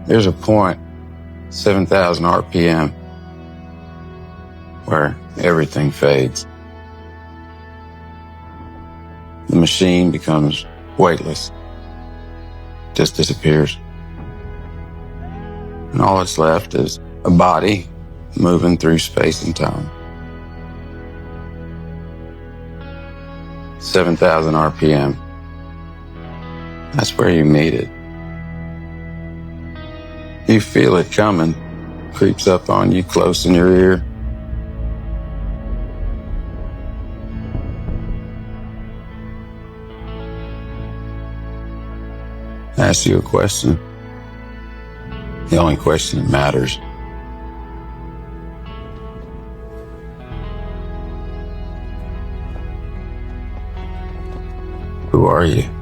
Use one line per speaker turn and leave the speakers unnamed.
There's a point, 7,000 RPM, where everything fades. The machine becomes weightless, just disappears. And all that's left is a body moving through space and time. 7,000 RPM. That's where you meet it. You feel it coming, creeps up on you close in your ear. Ask you a question. The only question that matters. Who are you?